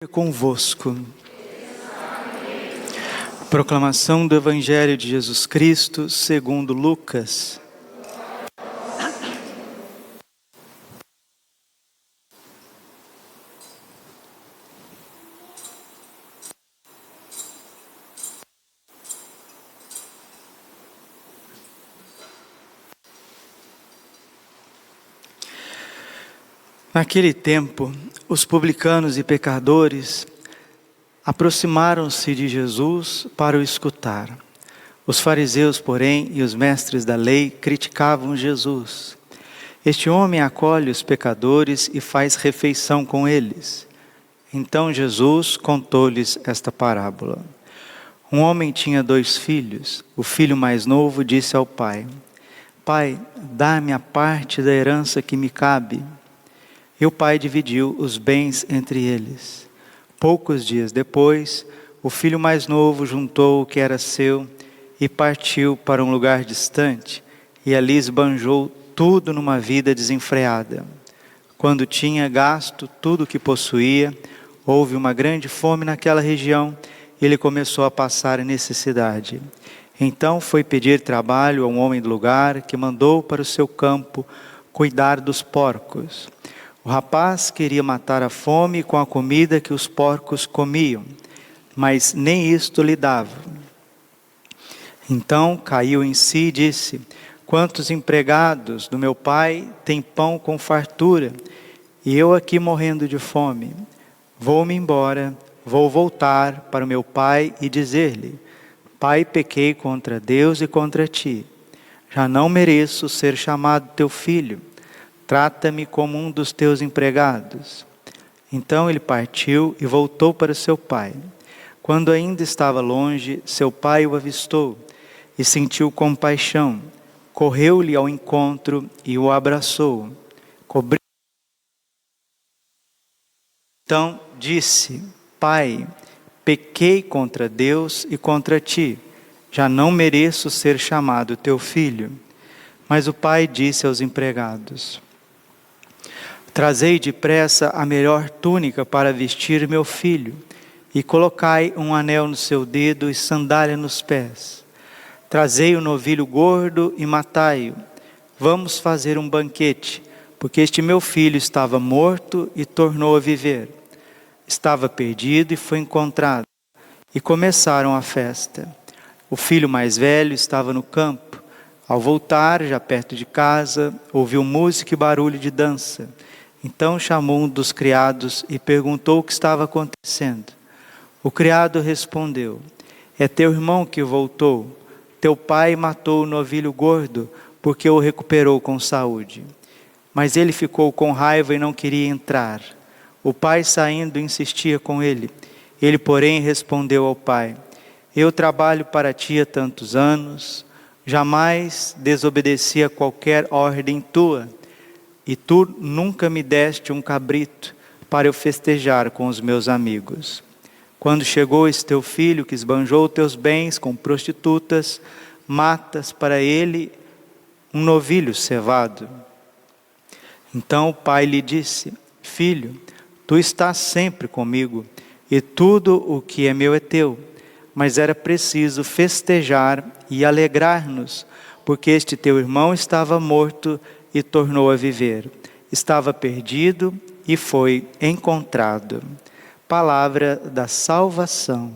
Convosco. Proclamação do Evangelho de Jesus Cristo segundo Lucas. Naquele tempo, os publicanos e pecadores aproximaram-se de Jesus para o escutar. Os fariseus, porém, e os mestres da lei criticavam Jesus. Este homem acolhe os pecadores e faz refeição com eles. Então Jesus contou-lhes esta parábola. Um homem tinha 2 filhos. O filho mais novo disse ao pai: Pai, dá-me a parte da herança que me cabe. E o pai dividiu os bens entre eles. Poucos dias depois, o filho mais novo juntou o que era seu e partiu para um lugar distante, e ali esbanjou tudo numa vida desenfreada. Quando tinha gasto tudo o que possuía, houve uma grande fome naquela região, e ele começou a passar necessidade. Então foi pedir trabalho a um homem do lugar, que mandou para o seu campo cuidar dos porcos. O rapaz queria matar a fome com a comida que os porcos comiam, mas nem isto lhe dava. Então caiu em si e disse: Quantos empregados do meu pai têm pão com fartura, e eu aqui morrendo de fome? Vou-me embora, vou voltar para o meu pai e dizer-lhe: Pai, pequei contra Deus e contra ti. Já não mereço ser chamado teu filho. Trata-me como um dos teus empregados. Então ele partiu e voltou para seu pai. Quando ainda estava longe, seu pai o avistou e sentiu compaixão. Correu-lhe ao encontro e o abraçou. Então disse: Pai, pequei contra Deus e contra ti. Já não mereço ser chamado teu filho. Mas o pai disse aos empregados: Trazei depressa a melhor túnica para vestir meu filho, e colocai um anel no seu dedo e sandália nos pés. Trazei o novilho gordo e matai-o. Vamos fazer um banquete, porque este meu filho estava morto e tornou a viver. Estava perdido e foi encontrado. E começaram a festa. O filho mais velho estava no campo. Ao voltar, já perto de casa, ouviu música e barulho de dança. Então chamou um dos criados e perguntou o que estava acontecendo. O criado respondeu: É teu irmão que voltou. Teu pai matou o novilho gordo, porque o recuperou com saúde. Mas ele ficou com raiva e não queria entrar. O pai, saindo, insistia com ele. Ele, porém, respondeu ao pai: Eu trabalho para ti há tantos anos, jamais desobedeci a qualquer ordem tua. E tu nunca me deste um cabrito para eu festejar com os meus amigos. Quando chegou esse teu filho que esbanjou teus bens com prostitutas, matas para ele um novilho cevado. Então o pai lhe disse: Filho, tu estás sempre comigo, e tudo o que é meu é teu. Mas era preciso festejar e alegrar-nos, porque este teu irmão estava morto e tornou a viver. Estava perdido e foi encontrado. Palavra da salvação.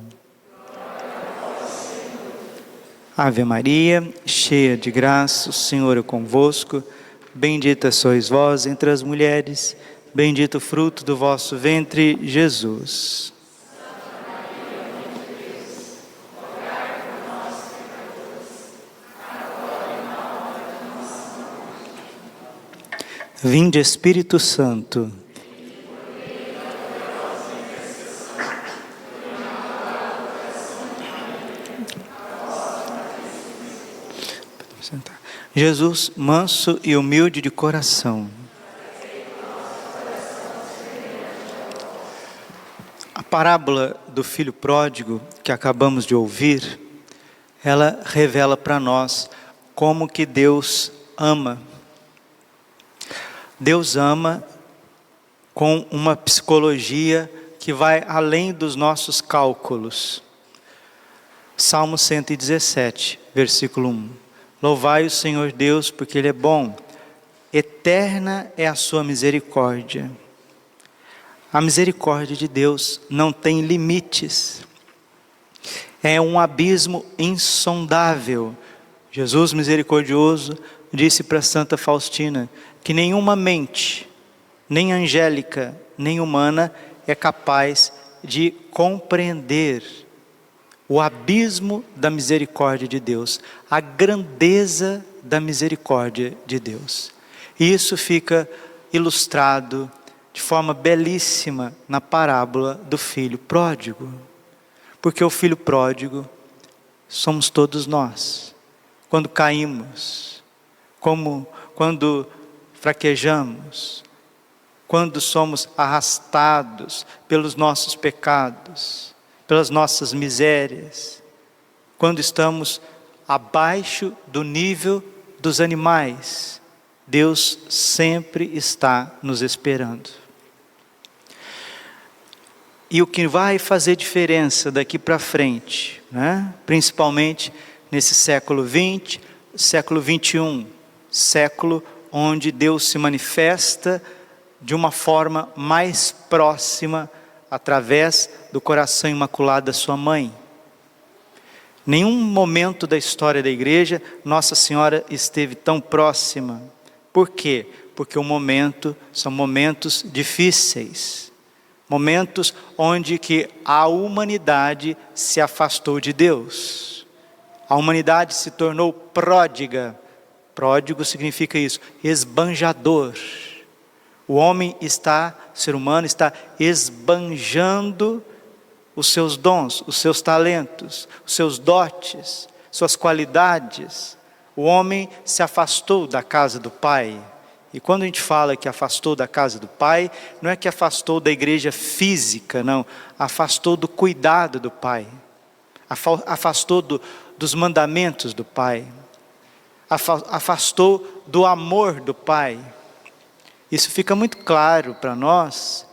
Ave Maria, cheia de graça, o Senhor é convosco. Bendita sois vós entre as mulheres, bendito o fruto do vosso ventre, Jesus. Vinde, Espírito Santo. Jesus, manso e humilde de coração. A parábola do filho pródigo que acabamos de ouvir, ela revela para nós como que Deus ama. Deus ama com uma psicologia que vai além dos nossos cálculos. Salmo 117, versículo 1. Louvai o Senhor Deus, porque Ele é bom. Eterna é a sua misericórdia. A misericórdia de Deus não tem limites. É um abismo insondável. Jesus misericordioso disse para Santa Faustina que nenhuma mente, nem angélica, nem humana, é capaz de compreender o abismo da misericórdia de Deus, a grandeza da misericórdia de Deus. E isso fica ilustrado de forma belíssima na parábola do filho pródigo. Porque o filho pródigo somos todos nós. Quando caímos, quando fraquejamos, quando somos arrastados pelos nossos pecados, pelas nossas misérias, quando estamos abaixo do nível dos animais, Deus sempre está nos esperando. E o que vai fazer diferença daqui para frente, né? Principalmente nesse século 20, século 21, século onde Deus se manifesta de uma forma mais próxima através do coração imaculado da sua mãe. Nenhum momento da história da igreja Nossa Senhora esteve tão próxima. Por quê? Porque são momentos difíceis. Momentos onde que a humanidade se afastou de Deus. A humanidade se tornou pródiga. Pródigo significa isso, esbanjador. O ser humano está esbanjando os seus dons, os seus talentos, os seus dotes, suas qualidades. O homem se afastou da casa do Pai. E quando a gente fala que afastou da casa do Pai, não é que afastou da igreja física, não. Afastou do cuidado do Pai. Afastou dos mandamentos do Pai. Afastou do amor do Pai. Isso fica muito claro para nós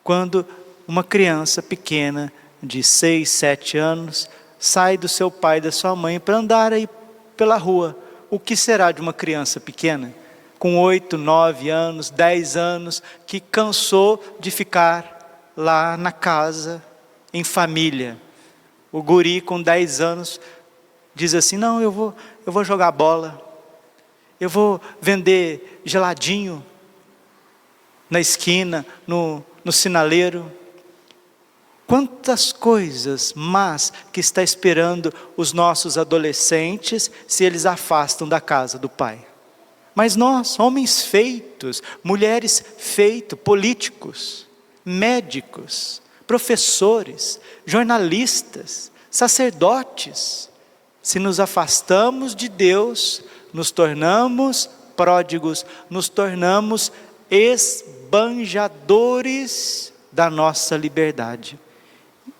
quando uma criança pequena de 6, 7 anos sai do seu pai e da sua mãe para andar aí pela rua. O que será de uma criança pequena? Com 8, 9 anos, 10 anos, que cansou de ficar lá na casa, em família. O guri com 10 anos diz assim, não, eu vou jogar bola, eu vou vender geladinho na esquina, no sinaleiro. Quantas coisas más que está esperando os nossos adolescentes se eles afastam da casa do Pai. Mas nós, homens feitos, mulheres feitos, políticos, médicos, professores, jornalistas, sacerdotes, se nos afastamos de Deus, nos tornamos pródigos, nos tornamos esbanjadores da nossa liberdade.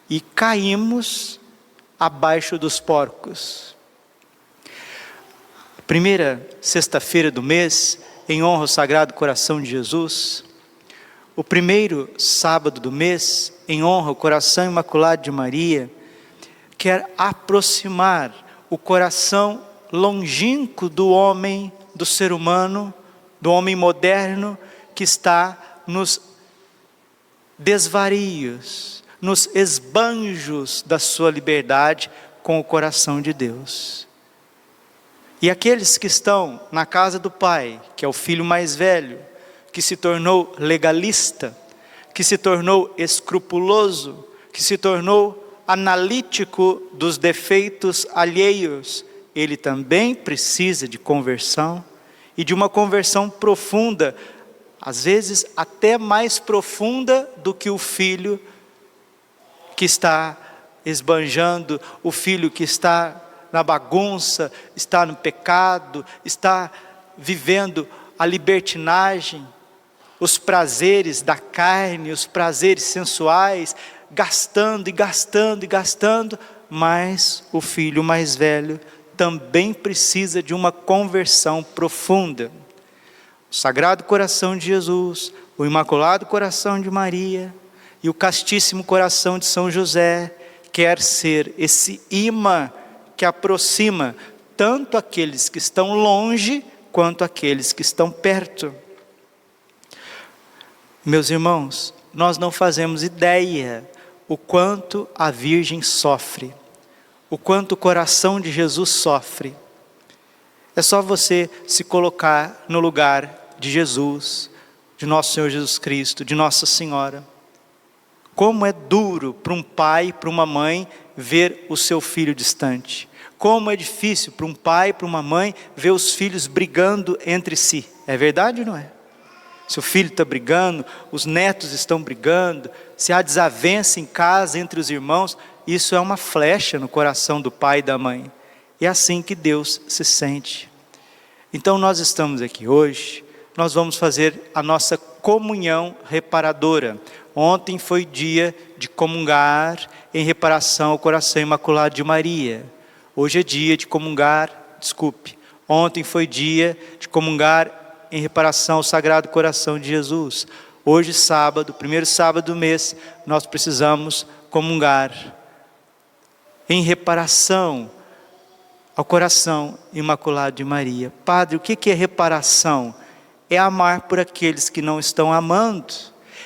E caímos abaixo dos porcos. Primeira sexta-feira do mês, em honra ao Sagrado Coração de Jesus. O primeiro sábado do mês, em honra ao Coração Imaculado de Maria, quer aproximar o coração longínquo do homem, do ser humano, do homem moderno, que está nos desvarios, nos esbanjos da sua liberdade com o coração de Deus. E aqueles que estão na casa do Pai, que é o filho mais velho, que se tornou legalista, que se tornou escrupuloso, que se tornou analítico dos defeitos alheios, ele também precisa de conversão, e de uma conversão profunda, às vezes até mais profunda do que o filho que está esbanjando, o filho que está na bagunça, está no pecado, está vivendo a libertinagem, os prazeres da carne, os prazeres sensuais, gastando e gastando e gastando, mas o filho mais velho também precisa de uma conversão profunda. O Sagrado Coração de Jesus, o Imaculado Coração de Maria E o castíssimo coração de São José quer ser esse imã que aproxima tanto aqueles que estão longe, quanto aqueles que estão perto. Meus irmãos, nós não fazemos ideia o quanto a Virgem sofre, o quanto o coração de Jesus sofre. É só você se colocar no lugar de Jesus, de nosso Senhor Jesus Cristo, de Nossa Senhora. Como é duro para um pai, para uma mãe, ver o seu filho distante. Como é difícil para um pai, para uma mãe, ver os filhos brigando entre si. É verdade ou não é? Se o filho está brigando, os netos estão brigando, se há desavença em casa entre os irmãos, isso é uma flecha no coração do pai e da mãe. É assim que Deus se sente. Então nós estamos aqui hoje, nós vamos fazer a nossa comunhão reparadora. Ontem foi dia de comungar em reparação ao coração imaculado de Maria. Hoje é dia de comungar, ontem foi dia de comungar em reparação ao Sagrado Coração de Jesus. Hoje, sábado, primeiro sábado do mês, nós precisamos comungar em reparação ao coração imaculado de Maria. Padre, o que é reparação? É amar por aqueles que não estão amando,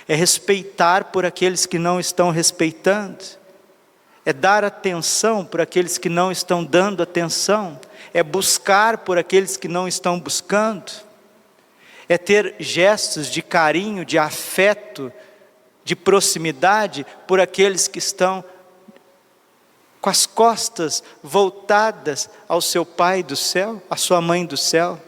é respeitar por aqueles que não estão respeitando, é dar atenção por aqueles que não estão dando atenção, é buscar por aqueles que não estão buscando, é ter gestos de carinho, de afeto, de proximidade por aqueles que estão com as costas voltadas ao seu Pai do céu, à sua Mãe do céu.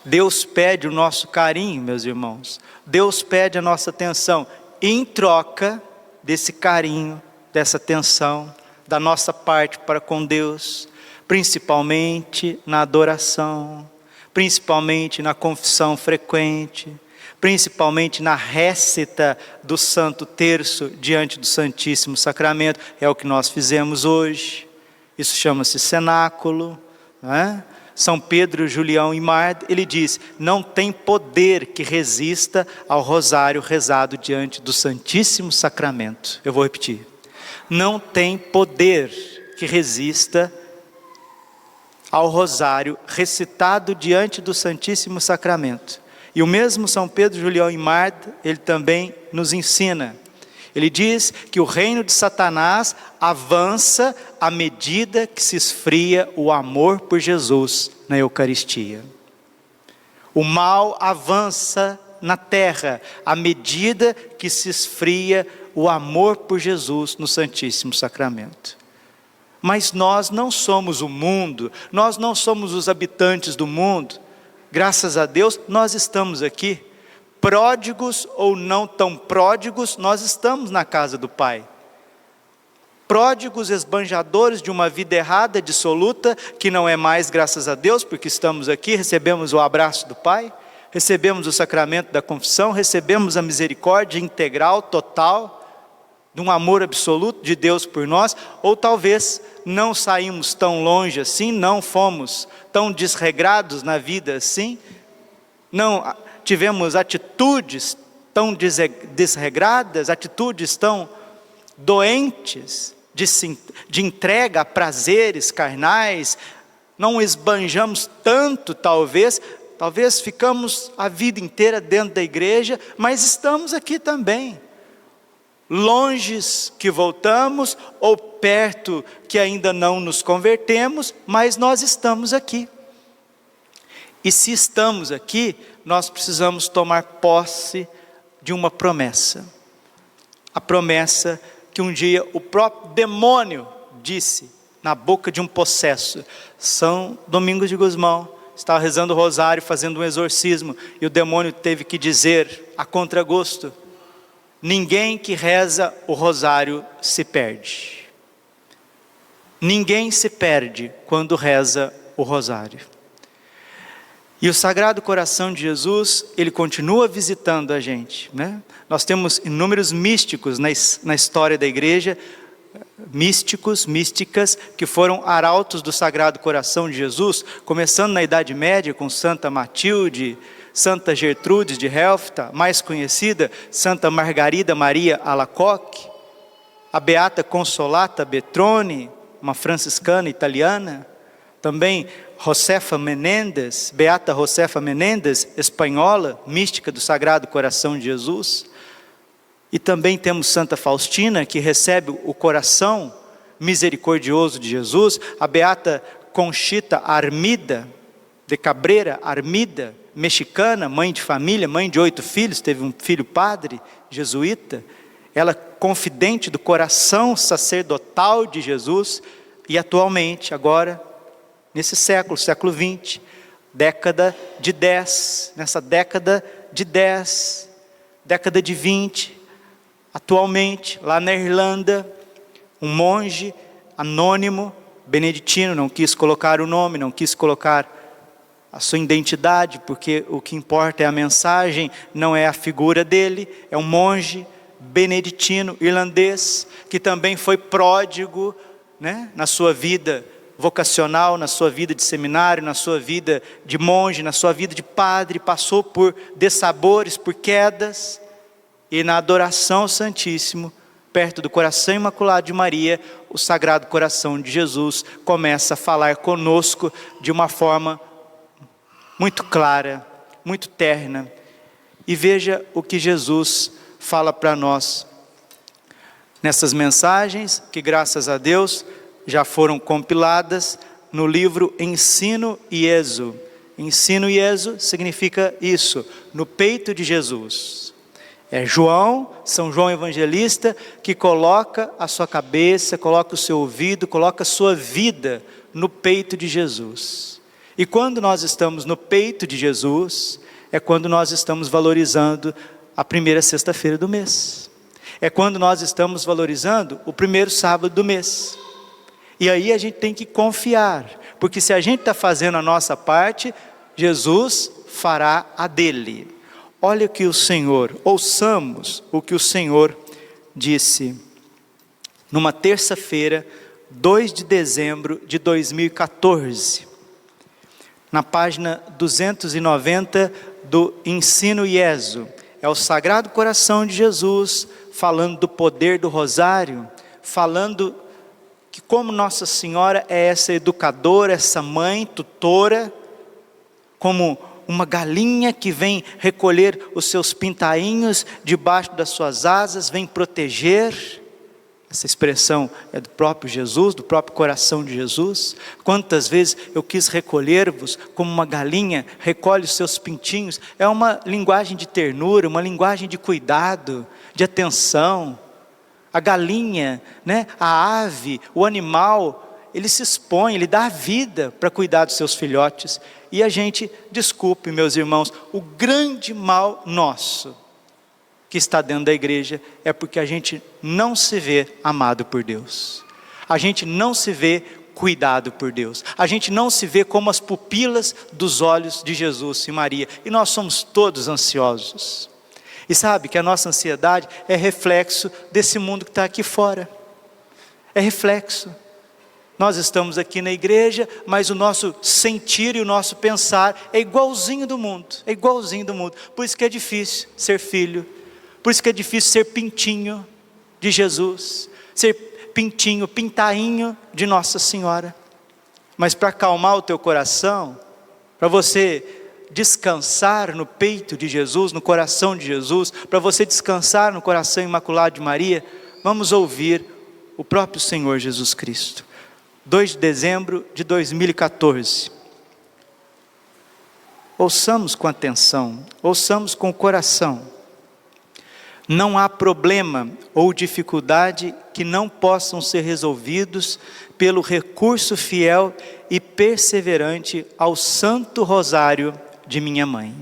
Deus pede o nosso carinho, meus irmãos. Deus pede a nossa atenção. Em troca desse carinho, dessa atenção, da nossa parte para com Deus, principalmente na adoração, principalmente na confissão frequente, principalmente na récita do Santo Terço diante do Santíssimo Sacramento. É o que nós fizemos hoje. Isso chama-se cenáculo, não é? São Pedro, Julião e Marta, ele diz, não tem poder que resista ao rosário rezado diante do Santíssimo Sacramento. Eu vou repetir. Não tem poder que resista ao rosário recitado diante do Santíssimo Sacramento. E o mesmo São Pedro, Julião e Marta, ele também nos ensina. Ele diz que o reino de Satanás avança à medida que se esfria o amor por Jesus na Eucaristia. O mal avança na terra à medida que se esfria o amor por Jesus no Santíssimo Sacramento. Mas nós não somos o mundo, nós não somos os habitantes do mundo. Graças a Deus, nós estamos aqui. Pródigos ou não tão pródigos, nós estamos na casa do Pai. Pródigos, esbanjadores de uma vida errada, dissoluta, que não é mais, graças a Deus, porque estamos aqui, recebemos o abraço do Pai, recebemos o sacramento da confissão, recebemos a misericórdia integral, total, de um amor absoluto de Deus por nós, ou talvez não saímos tão longe assim, não fomos tão desregrados na vida assim, não tivemos atitudes tão desregradas, atitudes tão doentes, de entrega a prazeres carnais, não esbanjamos tanto talvez ficamos a vida inteira dentro da igreja, mas estamos aqui também. Longes que voltamos, ou perto que ainda não nos convertemos, mas nós estamos aqui. E se estamos aqui, nós precisamos tomar posse de uma promessa. A promessa que um dia o próprio demônio disse na boca de um possesso. São Domingos de Gusmão estava rezando o rosário, fazendo um exorcismo, e o demônio teve que dizer, a contragosto, ninguém que reza o rosário se perde. Ninguém se perde quando reza o rosário. E o Sagrado Coração de Jesus, ele continua visitando a gente, né? Nós temos inúmeros místicos na história da igreja, místicos, místicas, que foram arautos do Sagrado Coração de Jesus, começando na Idade Média com Santa Matilde, Santa Gertrudes de Helfta, mais conhecida, Santa Margarida Maria Alacoque, a Beata Consolata Betrone, uma franciscana italiana, também Josefa Menendez, Beata Josefa Menendez, espanhola, mística do Sagrado Coração de Jesus. E também temos Santa Faustina, que recebe o coração misericordioso de Jesus, a Beata Conchita Armida, de Cabrera Armida, mexicana, mãe de família, mãe de 8 filhos, teve um filho padre, jesuíta, ela confidente do coração sacerdotal de Jesus, e atualmente, agora, nesse século XX, década de 10, nessa década de 10, década de 20, atualmente, lá na Irlanda, um monge anônimo, beneditino, não quis colocar o nome, não quis colocar a sua identidade, porque o que importa é a mensagem, não é a figura dele. É um monge beneditino irlandês, que também foi pródigo, né, na sua vida vocacional, na sua vida de seminário, na sua vida de monge, na sua vida de padre, passou por dessabores, por quedas, e na adoração ao Santíssimo, perto do coração imaculado de Maria, o Sagrado Coração de Jesus começa a falar conosco de uma forma muito clara, muito terna. E veja o que Jesus fala para nós nessas mensagens, que graças a Deus já foram compiladas no livro Ensino Iesu. Ensino Iesu significa isso, no peito de Jesus. É São João Evangelista, que coloca a sua cabeça, coloca o seu ouvido, coloca a sua vida no peito de Jesus. E quando nós estamos no peito de Jesus, é quando nós estamos valorizando a primeira sexta-feira do mês. É quando nós estamos valorizando o primeiro sábado do mês. E aí a gente tem que confiar, porque se a gente está fazendo a nossa parte, Jesus fará a dele. Olha o que o Senhor, ouçamos o que o Senhor disse numa terça-feira, 2 de dezembro de 2014. Na página 290 do Ensino Iesu, é o Sagrado Coração de Jesus, falando do poder do rosário, falando que como Nossa Senhora é essa educadora, essa mãe, tutora, como uma galinha que vem recolher os seus pintainhos debaixo das suas asas, vem proteger. Essa expressão é do próprio Jesus, do próprio coração de Jesus. Quantas vezes eu quis recolher-vos como uma galinha recolhe os seus pintinhos. É uma linguagem de ternura, uma linguagem de cuidado, de atenção. A galinha, né, a ave, o animal, ele se expõe, ele dá a vida para cuidar dos seus filhotes. E a gente, desculpe meus irmãos, o grande mal nosso que está dentro da igreja, é porque a gente não se vê amado por Deus, a gente não se vê cuidado por Deus, a gente não se vê como as pupilas dos olhos de Jesus e Maria, e nós somos todos ansiosos, e sabe que a nossa ansiedade é reflexo desse mundo que está aqui fora, é reflexo. Nós estamos aqui na igreja, mas o nosso sentir e o nosso pensar é igualzinho do mundo, é igualzinho do mundo, por isso que é difícil ser filho, por isso que é difícil ser pintinho de Jesus, ser pintinho, pintainho de Nossa Senhora. Mas para acalmar o teu coração, para você descansar no peito de Jesus, no coração de Jesus, para você descansar no coração imaculado de Maria, vamos ouvir o próprio Senhor Jesus Cristo. 2 de dezembro de 2014. Ouçamos com atenção, ouçamos com o coração. Não há problema ou dificuldade que não possam ser resolvidos pelo recurso fiel e perseverante ao Santo Rosário de minha mãe.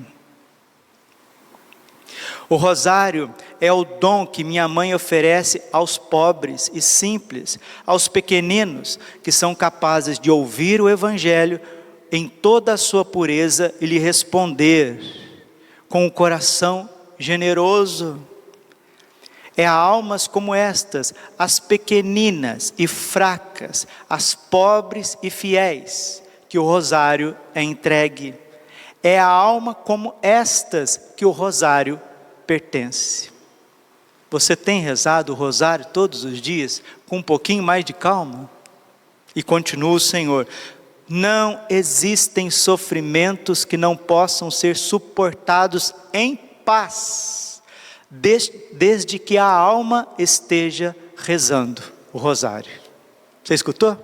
O rosário é o dom que minha mãe oferece aos pobres e simples, aos pequeninos que são capazes de ouvir o Evangelho em toda a sua pureza e lhe responder com o coração generoso. É a almas como estas, as pequeninas e fracas, as pobres e fiéis, que o rosário é entregue. É a alma como estas que o rosário pertence. Você tem rezado o rosário todos os dias com um pouquinho mais de calma? E continua o Senhor: não existem sofrimentos que não possam ser suportados em paz, desde que a alma esteja rezando o rosário. Você escutou?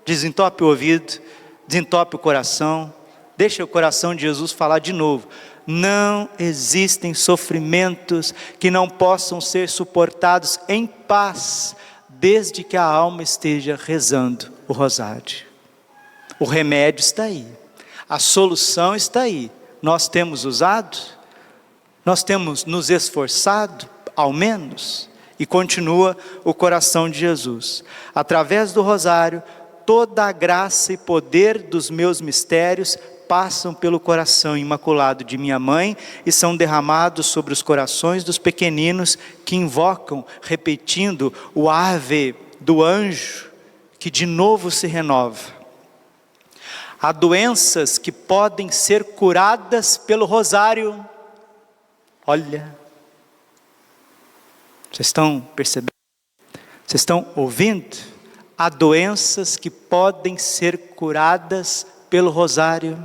Desentope o ouvido, desentope o coração, deixa o coração de Jesus falar de novo. Não existem sofrimentos que não possam ser suportados em paz, desde que a alma esteja rezando o rosário. O remédio está aí, a solução está aí. Nós temos usado, nós temos nos esforçado, ao menos, e continua o coração de Jesus. Através do rosário, toda a graça e poder dos meus mistérios passam pelo coração imaculado de minha mãe e são derramados sobre os corações dos pequeninos que invocam, repetindo o ave do anjo, que de novo se renova. Há doenças que podem ser curadas pelo rosário. Olha, vocês estão percebendo? Vocês estão ouvindo? Há doenças que podem ser curadas pelo rosário.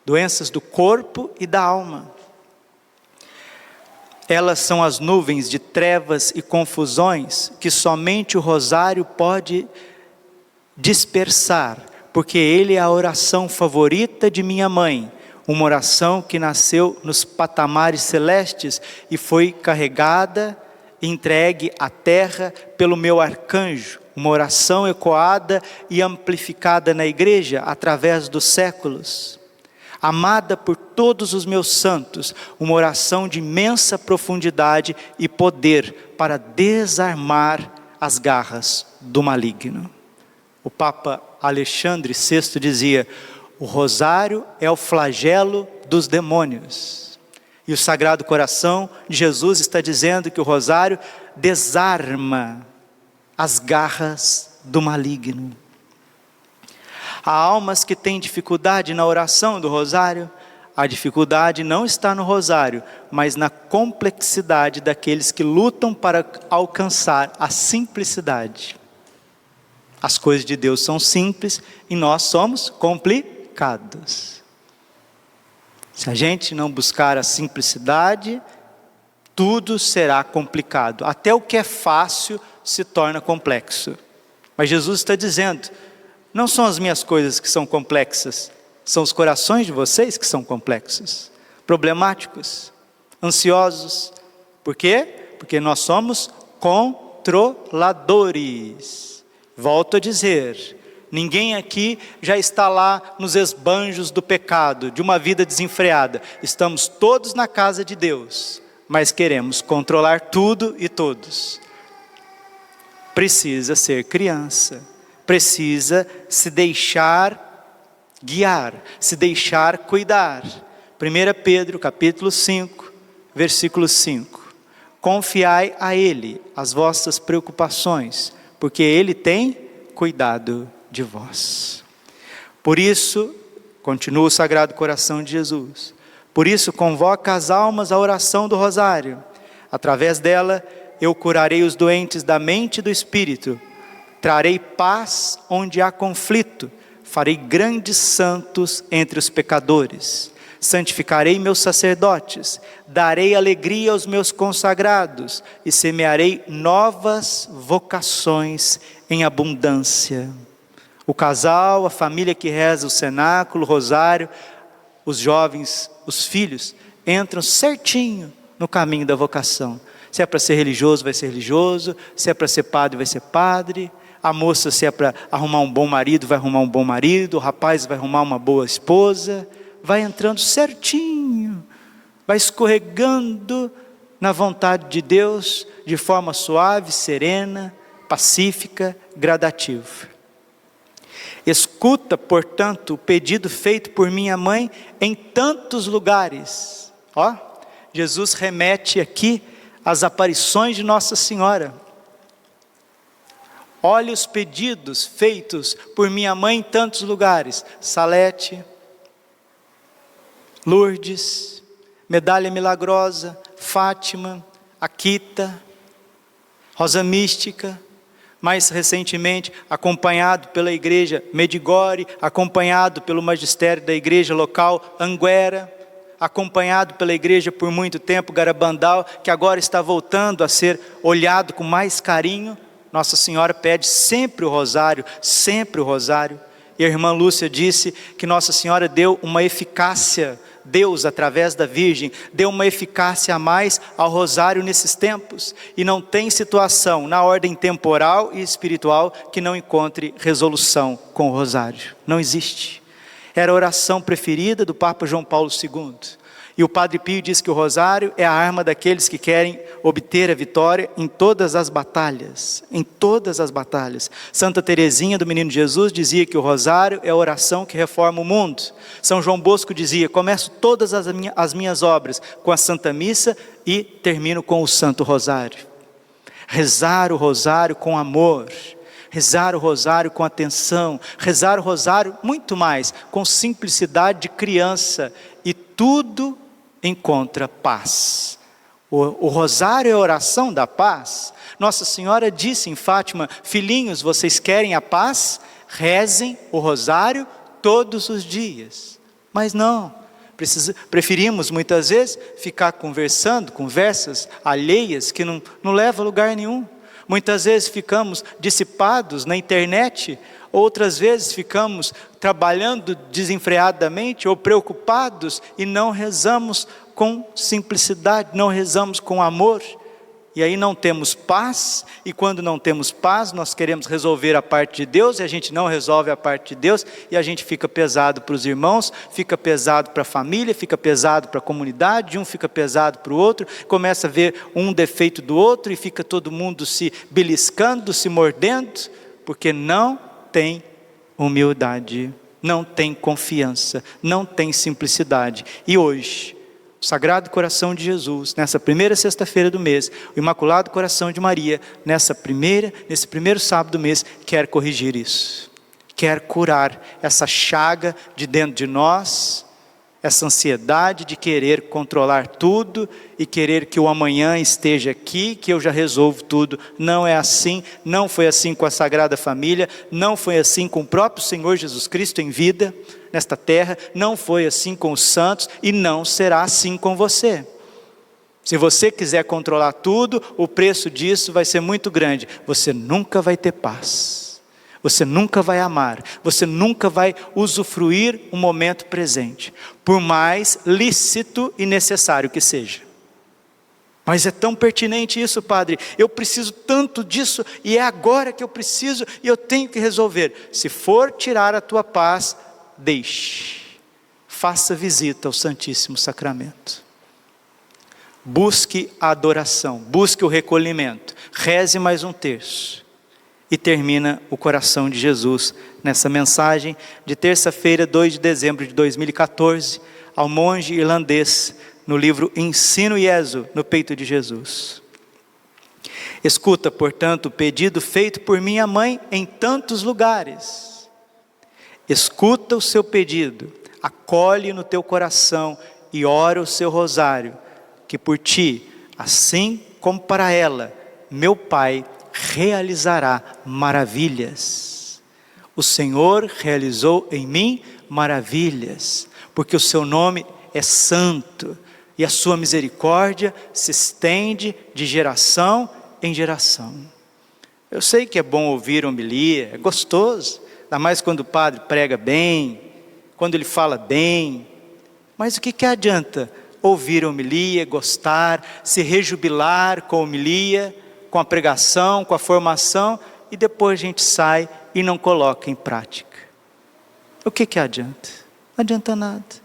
Doenças do corpo e da alma. Elas são as nuvens de trevas e confusões que somente o rosário pode dispersar, porque ele é a oração favorita de minha mãe, uma oração que nasceu nos patamares celestes e foi carregada, entregue à terra pelo meu arcanjo, uma oração ecoada e amplificada na igreja através dos séculos, amada por todos os meus santos, uma oração de imensa profundidade e poder para desarmar as garras do maligno. O Papa Alexandre VI dizia: o rosário é o flagelo dos demônios. E o Sagrado Coração de Jesus está dizendo que o rosário desarma as garras do maligno. Há almas que têm dificuldade na oração do rosário. A dificuldade não está no rosário, mas na complexidade daqueles que lutam para alcançar a simplicidade. As coisas de Deus são simples e nós somos complicados. Se a gente não buscar a simplicidade, tudo será complicado. Até o que é fácil se torna complexo. Mas Jesus está dizendo: não são as minhas coisas que são complexas, são os corações de vocês que são complexos, problemáticos, ansiosos. Por quê? Porque nós somos controladores. Volto a dizer, ninguém aqui já está lá nos esbanjos do pecado, de uma vida desenfreada. Estamos todos na casa de Deus, mas queremos controlar tudo e todos. Precisa ser criança, precisa se deixar guiar, se deixar cuidar. 1 Pedro capítulo 5, versículo 5. Confiai a Ele as vossas preocupações, porque Ele tem cuidado de vós. Por isso, continua o Sagrado Coração de Jesus, por isso convoca as almas à oração do rosário. Através dela, eu curarei os doentes da mente e do espírito, trarei paz onde há conflito, farei grandes santos entre os pecadores, santificarei meus sacerdotes, darei alegria aos meus consagrados e semearei novas vocações em abundância. O casal, a família que reza o cenáculo, o rosário, os jovens, os filhos, entram certinho no caminho da vocação. Se é para ser religioso, vai ser religioso. Se é para ser padre, vai ser padre. A moça, se é para arrumar um bom marido, vai arrumar um bom marido. O rapaz vai arrumar uma boa esposa. Vai entrando certinho, vai escorregando na vontade de Deus, de forma suave, serena, pacífica, gradativa. Escuta, portanto, o pedido feito por minha mãe em tantos lugares. Ó, Jesus remete aqui às aparições de Nossa Senhora. Olha os pedidos feitos por minha mãe em tantos lugares. Salete, Lourdes, Medalha Milagrosa, Fátima, Akita, Rosa Mística, mais recentemente acompanhado pela igreja Medjugorje, acompanhado pelo magistério da igreja local Anguera, acompanhado pela igreja por muito tempo Garabandal, que agora está voltando a ser olhado com mais carinho. Nossa Senhora pede sempre o rosário, sempre o rosário. E a irmã Lúcia disse que Nossa Senhora deu uma eficácia, Deus através da Virgem, deu uma eficácia a mais ao rosário nesses tempos. E não tem situação na ordem temporal e espiritual que não encontre resolução com o rosário. Não existe. Era a oração preferida do Papa João Paulo II. E o Padre Pio diz que o rosário é a arma daqueles que querem obter a vitória em todas as batalhas. Em todas as batalhas. Santa Teresinha do Menino Jesus dizia que o rosário é a oração que reforma o mundo. São João Bosco dizia: começo todas as minhas obras com a Santa Missa e termino com o Santo Rosário. Rezar o rosário com amor. Rezar o rosário com atenção, rezar o rosário muito mais, com simplicidade de criança, e tudo encontra paz. O rosário é a oração da paz. Nossa Senhora disse em Fátima: filhinhos, vocês querem a paz? Rezem o rosário todos os dias. Mas não, preferimos muitas vezes ficar conversando, conversas alheias que não levam a lugar nenhum. Muitas vezes ficamos dissipados na internet, outras vezes ficamos trabalhando desenfreadamente ou preocupados e não rezamos com simplicidade, não rezamos com amor. E aí não temos paz, e quando não temos paz, nós queremos resolver a parte de Deus, e a gente não resolve a parte de Deus, e a gente fica pesado para os irmãos, fica pesado para a família, fica pesado para a comunidade, um fica pesado para o outro, começa a ver um defeito do outro, e fica todo mundo se beliscando, se mordendo, porque não tem humildade, não tem confiança, não tem simplicidade. E hoje, o Sagrado Coração de Jesus, nessa primeira sexta-feira do mês, o Imaculado Coração de Maria, nesse primeiro sábado do mês, quer corrigir isso. Quer curar essa chaga de dentro de nós, essa ansiedade de querer controlar tudo e querer que o amanhã esteja aqui, que eu já resolvo tudo. Não é assim, não foi assim com a Sagrada Família, não foi assim com o próprio Senhor Jesus Cristo em vida, nesta terra, não foi assim com os santos e não será assim com você. Se você quiser controlar tudo, o preço disso vai ser muito grande. Você nunca vai ter paz, você nunca vai amar, você nunca vai usufruir o momento presente, por mais lícito e necessário que seja. Mas é tão pertinente isso, Padre, eu preciso tanto disso, e é agora que eu preciso, e eu tenho que resolver. Se for tirar a tua paz, deixe, faça visita ao Santíssimo Sacramento, busque a adoração, busque o recolhimento, reze mais um terço, e termina o coração de Jesus, nessa mensagem de terça-feira, 2 de dezembro de 2014, ao monge irlandês, no livro Ensino Jesu, no peito de Jesus. Escuta, portanto, o pedido feito por minha mãe em tantos lugares. Escuta o seu pedido, acolhe no teu coração e ora o seu rosário, que por ti, assim como para ela, meu Pai realizará maravilhas. O Senhor realizou em mim maravilhas, porque o seu nome é santo, e a sua misericórdia se estende de geração em geração. Eu sei que é bom ouvir homilia, é gostoso, ainda mais quando o padre prega bem, quando ele fala bem, mas o que adianta ouvir a homilia, gostar, se rejubilar com a homilia, com a pregação, com a formação, e depois a gente sai e não coloca em prática? O que adianta? Não adianta nada.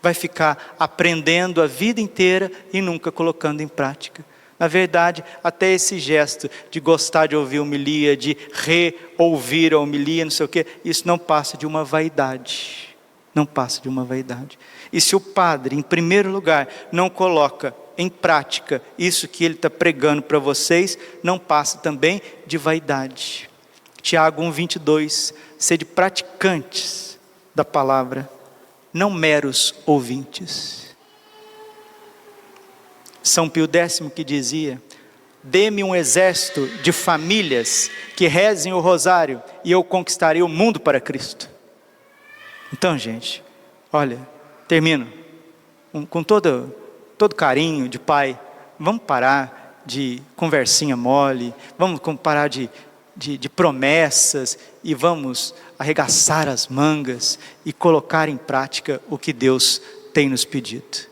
Vai ficar aprendendo a vida inteira e nunca colocando em prática. Na verdade, até esse gesto de gostar de ouvir homilia, de reouvir a homilia, não sei o quê, isso não passa de uma vaidade. Não passa de uma vaidade. E se o padre, em primeiro lugar, não coloca em prática isso que ele está pregando para vocês, não passa também de vaidade. Tiago 1:22, sede praticantes da palavra não meros ouvintes. São Pio X que dizia: dê-me um exército de famílias que rezem o rosário e eu conquistarei o mundo para Cristo. Então, gente, olha, termino com todo carinho de pai. Vamos parar de conversinha mole, vamos parar de promessas e vamos arregaçar as mangas e colocar em prática o que Deus tem nos pedido.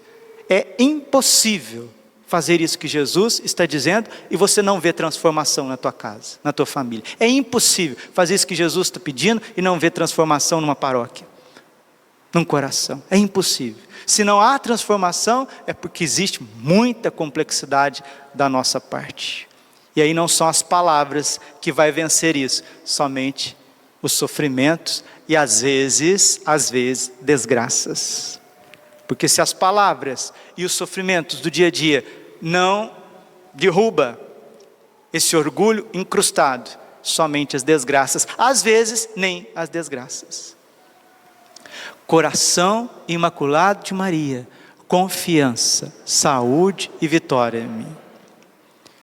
É impossível fazer isso que Jesus está dizendo e você não ver transformação na tua casa, na tua família. É impossível fazer isso que Jesus está pedindo e não ver transformação numa paróquia, num coração. É impossível. Se não há transformação, é porque existe muita complexidade da nossa parte. E aí não são as palavras que vai vencer isso, somente os sofrimentos e às vezes, desgraças. Porque se as palavras e os sofrimentos do dia a dia não derruba esse orgulho incrustado, somente as desgraças, às vezes nem as desgraças. Coração imaculado de Maria, confiança, saúde e vitória em mim.